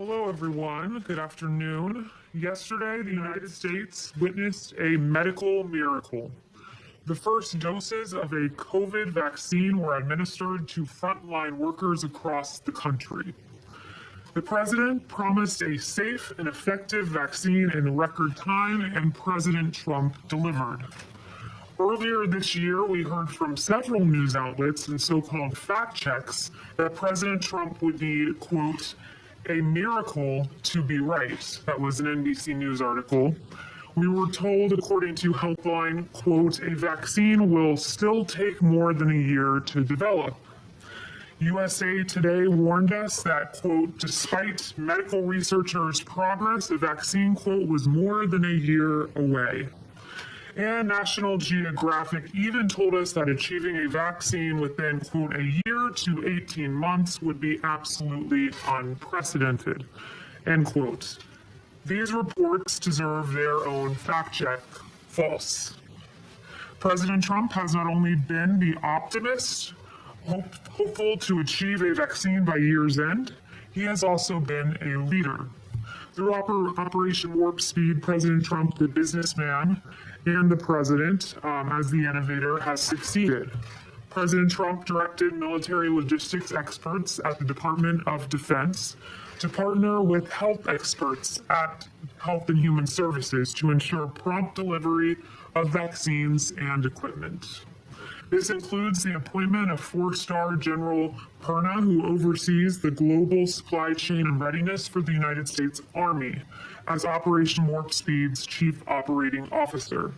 Hello, everyone. Good afternoon. Yesterday, the United States witnessed a medical miracle. The first doses of a COVID vaccine were administered to frontline workers across the country. The president promised a safe and effective vaccine in record time, and President Trump delivered. Earlier this year, we heard from several news outlets and so-called fact checks that President Trump would need, quote, a miracle to be right. That was an NBC News article. We were told, according to Helpline, quote, a vaccine will still take more than a year to develop. USA Today warned us that, quote, despite medical researchers' progress, a vaccine, quote, was more than a year away. And National Geographic even told us that achieving a vaccine within, quote, a year to 18 months would be absolutely unprecedented, end quote. These reports deserve their own fact check. False. President Trump has not only been the optimist, hopeful to achieve a vaccine by year's end, he has also been a leader. Through Operation Warp Speed, President Trump, the businessman, and the president, as the innovator, has succeeded. President Trump directed military logistics experts at the Department of Defense to partner with health experts at Health and Human Services to ensure prompt delivery of vaccines and equipment. This includes the appointment of 4-star General Perna, who oversees the global supply chain and readiness for the United States Army, as Operation Warp Speed's chief operating officer.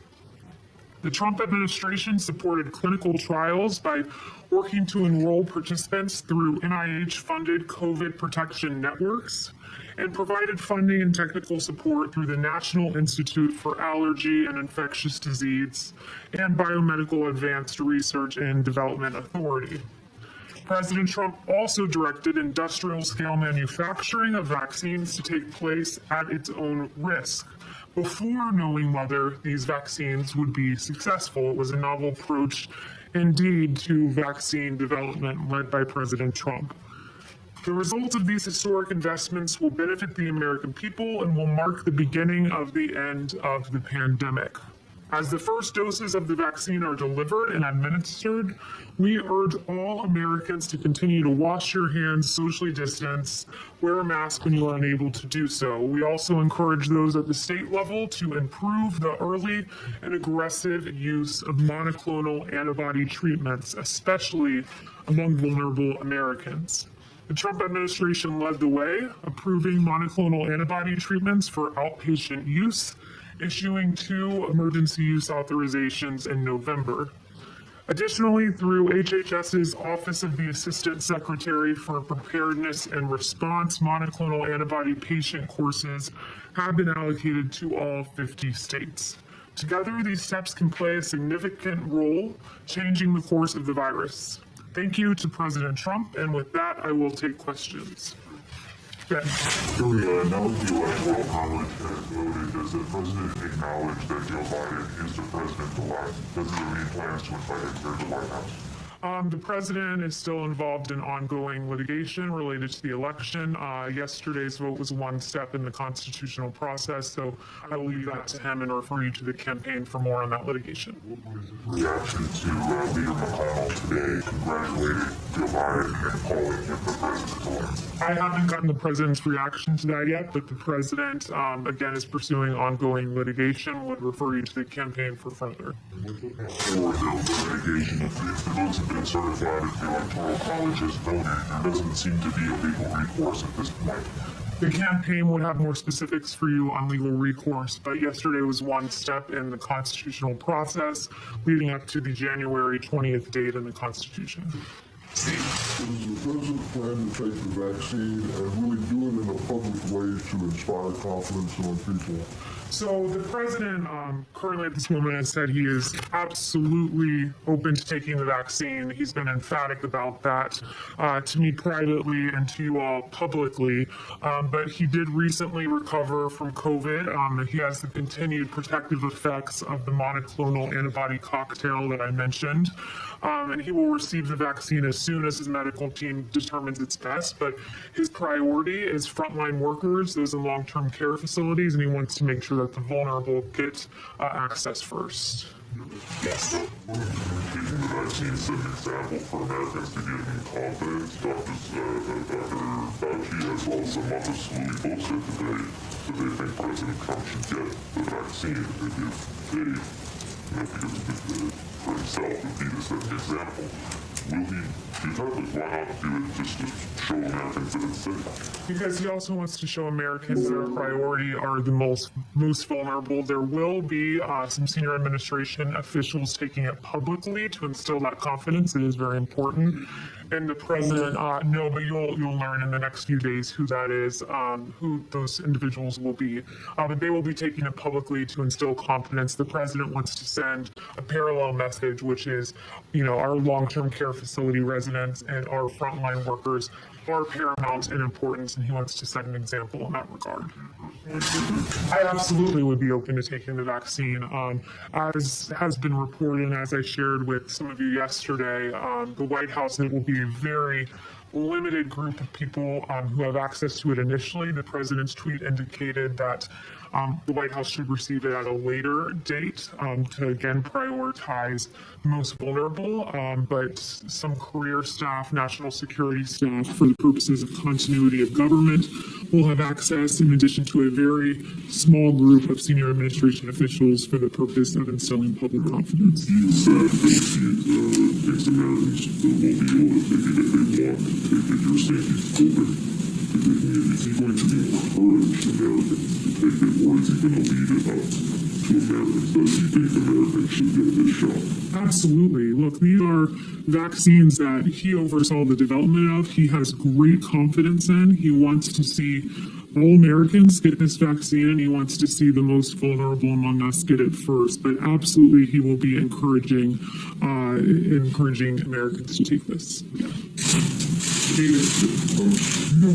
The Trump administration supported clinical trials by working to enroll participants through NIH-funded COVID protection networks and provided funding and technical support through the National Institute for Allergy and Infectious Disease and Biomedical Advanced Research and Development Authority. President Trump also directed industrial-scale manufacturing of vaccines to take place at its own risk. Before knowing whether these vaccines would be successful, it was a novel approach indeed to vaccine development led by President Trump. The results of these historic investments will benefit the American people and will mark the beginning of the end of the pandemic. As the first doses of the vaccine are delivered and administered, we urge all Americans to continue to wash your hands, socially distance, wear a mask when you are unable to do so. We also encourage those at the state level to improve the early and aggressive use of monoclonal antibody treatments, especially among vulnerable Americans. The Trump administration led the way, approving monoclonal antibody treatments for outpatient use, issuing 2 emergency use authorizations in November. Additionally, through HHS's Office of the Assistant Secretary for Preparedness and Response, monoclonal antibody patient courses have been allocated to all 50 states. Together, these steps can play a significant role changing the course of the virus. Thank you to President Trump, and with that, I will take questions. Ben. Now that the Electoral College has voted, does the president acknowledge that Joe Biden is the president-elect? Does he have any plans to invite him to the White House? The president is still involved in ongoing litigation related to the election. Yesterday's vote was one step in the constitutional process, so I will leave that to him and refer you to the campaign for more on that litigation. Reaction to Leader McConnell today congratulating Joe Biden and calling him the president-elect. I haven't gotten the president's reaction to that yet, but the president, again, is pursuing ongoing litigation. Would refer you to the campaign for further. For the litigation, if the votes have been certified, if the Electoral College has voted, there doesn't seem to be a legal recourse at this point. The campaign would have more specifics for you on legal recourse, but yesterday was one step in the constitutional process leading up to the January 20th date in the Constitution. Does the president plan to take the vaccine and really do it in a public way to inspire confidence among people? So the president currently at this moment has said he is absolutely open to taking the vaccine. He's been emphatic about that to me privately and to you all publicly. But he did recently recover from COVID. He has the continued protective effects of the monoclonal antibody cocktail that I mentioned. and he will receive the vaccine as soon as his medical team determines it's best. But his priority is frontline workers, those in long-term care facilities, and he wants to make sure that the vulnerable get access first. Yes. Taking the vaccine set an example for Americans to give them confidence. Dr. Fauci, as well as some others, slowly both said today that they think President Trump should get the vaccine if they, because for himself, if he just set an example. Will he do that? Why not do it just to show Americans that it's safe? Because he also wants to show Americans their priority are the most vulnerable. There will be some senior administration officials taking it publicly to instill that confidence. It is very important. And the president, no, but you'll learn in the next few days who that is, who those individuals will be. But they will be taking it publicly to instill confidence. The president wants to send a parallel message, which is, our long-term care facility residents and our frontline workers are paramount in importance, and he wants to set an example in that regard. I absolutely would be open to taking the vaccine. As has been reported, and as I shared with some of you yesterday, the White House, it will be a very limited group of people who have access to it initially. The president's tweet indicated that the White House should receive it at a later date to again prioritize the most vulnerable, but some career staff, national security staff, for the purposes of continuity of government, will have access, in addition to a very small group of senior administration officials for the purpose of instilling public confidence. He said that he thinks Americans will be able to take it if they want to take it. You're saying he's open. Is he going to encourage Americans to take it, or is he going to leave it up to Americans? Does he think Americans should get this shot? Absolutely. Look, these are vaccines that he oversaw the development of. He has great confidence in. He wants to see all Americans get this vaccine, and he wants to see the most vulnerable among us get it first. But absolutely, he will be encouraging Americans to take this. Yeah. David,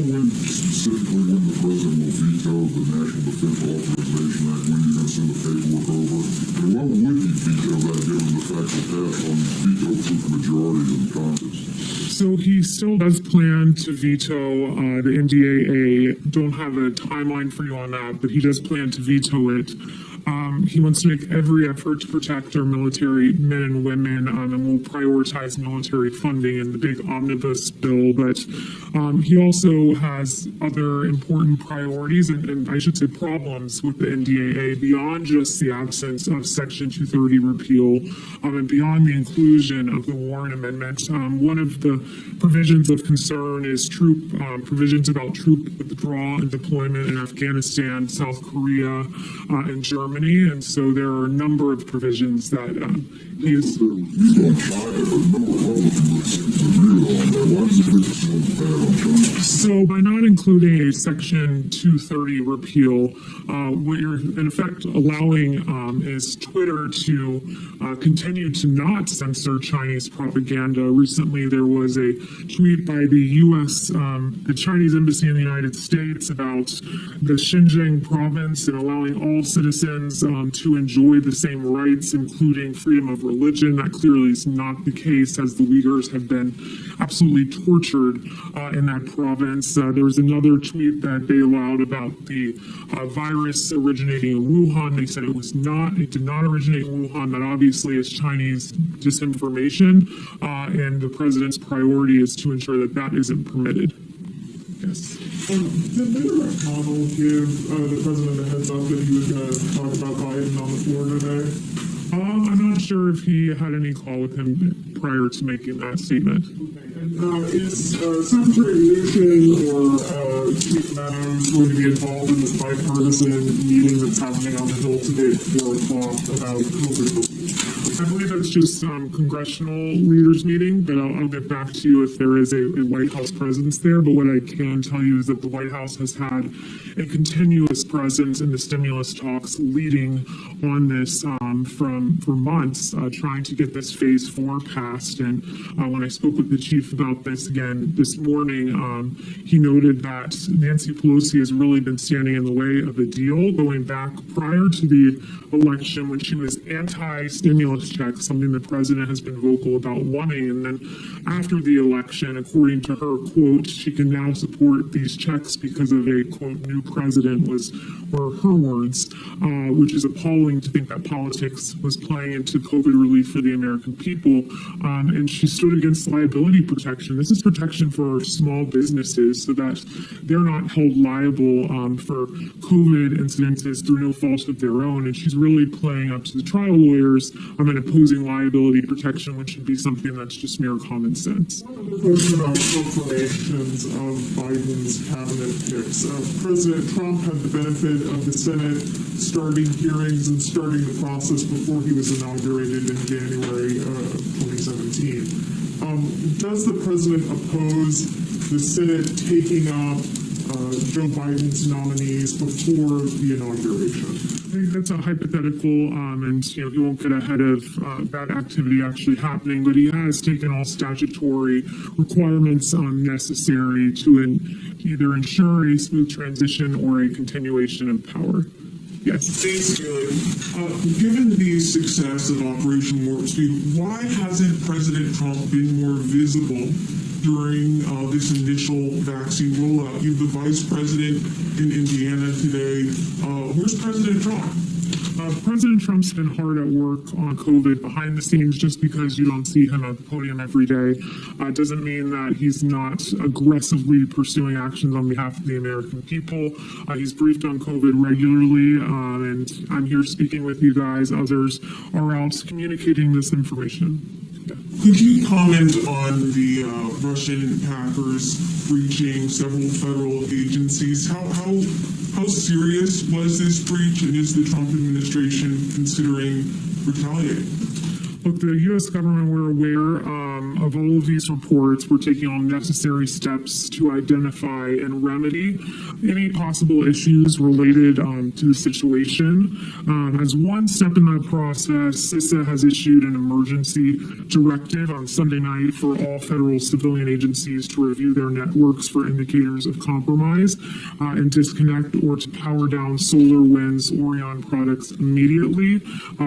when specifically when the president will veto the National Defense Authorization Act, when you're going to send the paperwork over? And why would he veto that, given the fact that that's on veto supermajority in Congress? So he still does plan to veto the NDAA. Don't have a timeline for you on that, but he does plan to veto it. He wants to make every effort to protect our military men and women, and will prioritize military funding in the big omnibus bill. But he also has other important priorities, and I should say problems with the NDAA beyond just the absence of Section 230 repeal, and beyond the inclusion of the Warren Amendment. One of the provisions of concern is provisions about troop withdrawal and deployment in Afghanistan, South Korea, and Germany. And so there are a number of provisions that he is. So by not including a Section 230 repeal, what you're in effect allowing is Twitter to continue to not censor Chinese propaganda. Recently, there was a tweet by the Chinese Embassy in the United States about the Xinjiang province and allowing all citizens to enjoy the same rights, including freedom of religion. That clearly is not the case, as the Uyghurs have been absolutely tortured in that province. There was another tweet that they allowed about the virus originating in Wuhan. They said it did not originate in Wuhan. That obviously is Chinese disinformation, and the president's priority is to ensure that that isn't permitted. Yes. Did Mitch McConnell give the president a heads up that he was going to talk about Biden on the floor today? I'm not sure if he had any call with him prior to making that statement. Is Secretary Mnuchin or Chief Meadows going to be involved in this bipartisan meeting that's happening on the Hill today at 4 o'clock about COVID? I believe that's just congressional leaders meeting, but I'll get back to you if there is a White House presence there. But what I can tell you is that the White House has had a continuous presence in the stimulus talks leading on this for months, trying to get this phase 4 passed. And when I spoke with the chief about this again this morning, he noted that Nancy Pelosi has really been standing in the way of the deal, going back prior to the election when she was anti-stimulus these checks, something the president has been vocal about wanting. And then after the election, according to her, quote, she can now support these checks because of a, quote, new president were her words, which is appalling to think that politics was playing into COVID relief for the American people. And she stood against liability protection. This is protection for our small businesses so that they're not held liable for COVID incidences through no fault of their own. And she's really playing up to the trial lawyers and imposing liability protection, which should be something that's just mere common sense. Question about confirmations of Biden's cabinet picks. President Trump had the benefit of the Senate starting hearings and starting the process before he was inaugurated in January 2017. Does the president oppose the Senate taking up Joe Biden's nominees before the inauguration? I think that's a hypothetical, and he won't get ahead of that activity actually happening. But he has taken all statutory requirements necessary to either ensure a smooth transition or a continuation of power. Yes. Thanks, Kayleigh. Given the success of Operation Warp Speed, why hasn't President Trump been more visible during this initial vaccine rollout? You have the vice president in Indiana today. Where's President Trump? President Trump's been hard at work on COVID behind the scenes. Just because you don't see him at the podium every day doesn't mean that he's not aggressively pursuing actions on behalf of the American people. He's briefed on COVID regularly, and I'm here speaking with you guys. Others are out communicating this information. Yeah. Could you comment on the Russian hackers breaching several federal agencies? How serious was this breach, and is the Trump administration considering retaliating? Look, the U.S. government, we're aware of all of these reports. We're taking all necessary steps to identify and remedy any possible issues related to the situation. As one step in that process, CISA has issued an emergency directive on Sunday night for all federal civilian agencies to review their networks for indicators of compromise and disconnect or to power down SolarWinds Orion products immediately.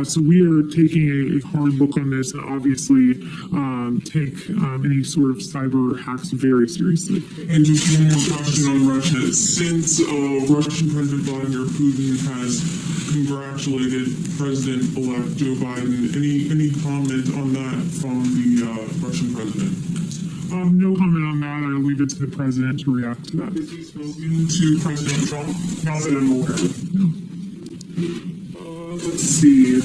So we are taking a hard look on this and obviously take any sort of cyber hacks very seriously. And just one more question on Russia. Since Russian President Vladimir Putin has congratulated President-elect Joe Biden, any comment on that from the Russian president? No comment on that. I'll leave it to the president to react to that. Has he spoken to President Trump? Not that I'm aware of. No. Let's see.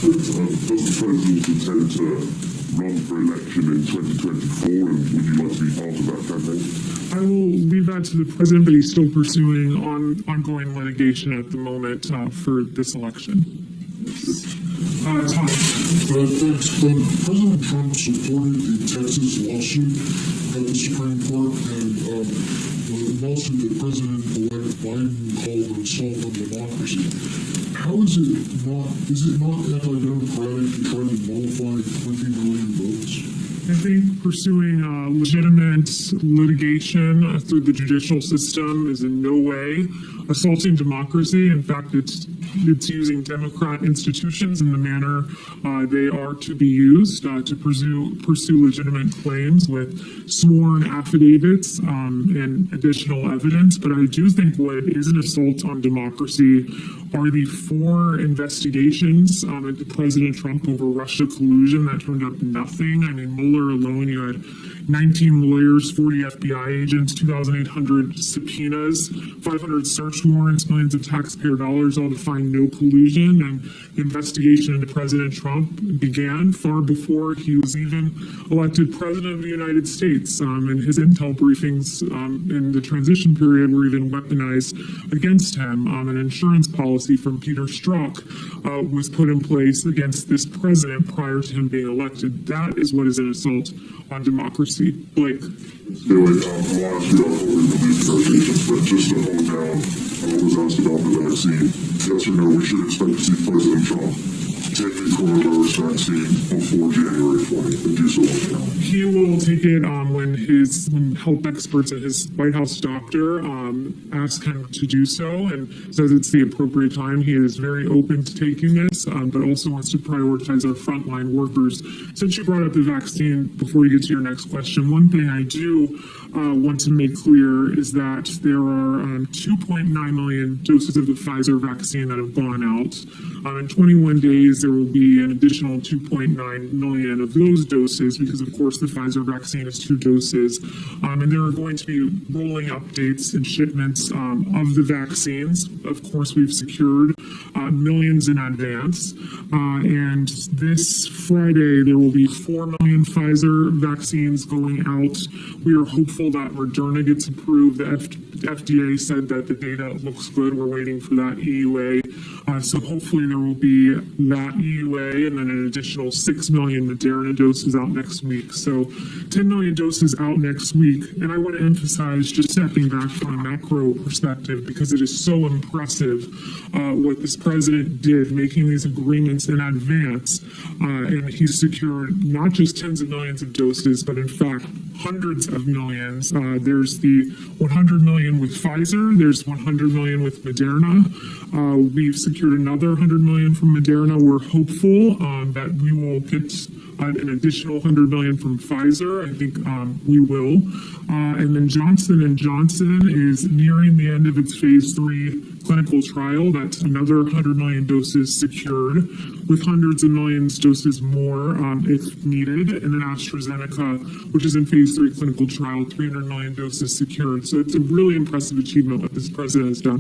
Does the president intend to run for election in 2024, and would you like to be part of that campaign? I will leave that to the president, but he's still pursuing ongoing litigation at the moment for this election. Tom. Thanks. President Trump supported the Texas lawsuit at the Supreme Court, and the lawsuit that President-elect Biden called an assault on democracy. How is it not anti-democratic to try to nullify 20 million votes? I think pursuing legitimate litigation through the judicial system is in no way assaulting democracy. In fact, it's using Democrat institutions in the manner they are to be used to pursue legitimate claims with sworn affidavits and additional evidence. But I do think what is an assault on democracy are the 4 investigations into President Trump over Russia collusion that turned up nothing. I mean, Mueller alone, you had 19 lawyers, 40 FBI agents, 2,800 subpoenas, 500 search warrants, millions of taxpayer dollars, all to find no collusion. And the investigation into President Trump began far before he was even elected president of the United States. And his intel briefings in the transition period were even weaponized against him. An insurance policy from Peter Strzok was put in place against this president prior to him being elected. That is what is an assault on democracy. Blake. Anyway, last year, but just to hold down, I was asked about the vaccine. Yes or no, we should expect to see President Trump take the coronavirus vaccine before January 20th and do so on. He he will take it when health experts and his White House doctor ask him to do so and says it's the appropriate time. He is very open to taking this, but also wants to prioritize our frontline workers. Since you brought up the vaccine, before you get to your next question, one thing I do want to make clear is that there are 2.9 million doses of the Pfizer vaccine that have gone out. In 21 days, there will be an additional 2.9 million of those doses because, of course, the Pfizer vaccine is 2 doses. And there are going to be rolling updates and shipments of the vaccines. Of course, we've secured millions in advance. And this Friday, there will be 4 million Pfizer vaccines going out. We are hopeful that Moderna gets approved. The FDA said that the data looks good. We're waiting for that EUA. So hopefully there will be that EUA and then an additional 6 million Moderna doses out next week. So 10 million doses out next week. And I want to emphasize, just stepping back from a macro perspective, because it is so impressive what this president did, making these agreements in advance. And he's secured not just tens of millions of doses, but in fact, hundreds of millions. There's the 100 million with Pfizer. There's 100 million with Moderna. We've secured another 100 million from Moderna. We're hopeful that we will get an additional 100 million from Pfizer. I think we will. And then Johnson & Johnson is nearing the end of its phase 3 clinical trial. That's another 100 million doses secured, with hundreds of millions doses more if needed. And then AstraZeneca, which is in phase 3 clinical trial, 300 million doses secured. So it's a really impressive achievement what this president has done.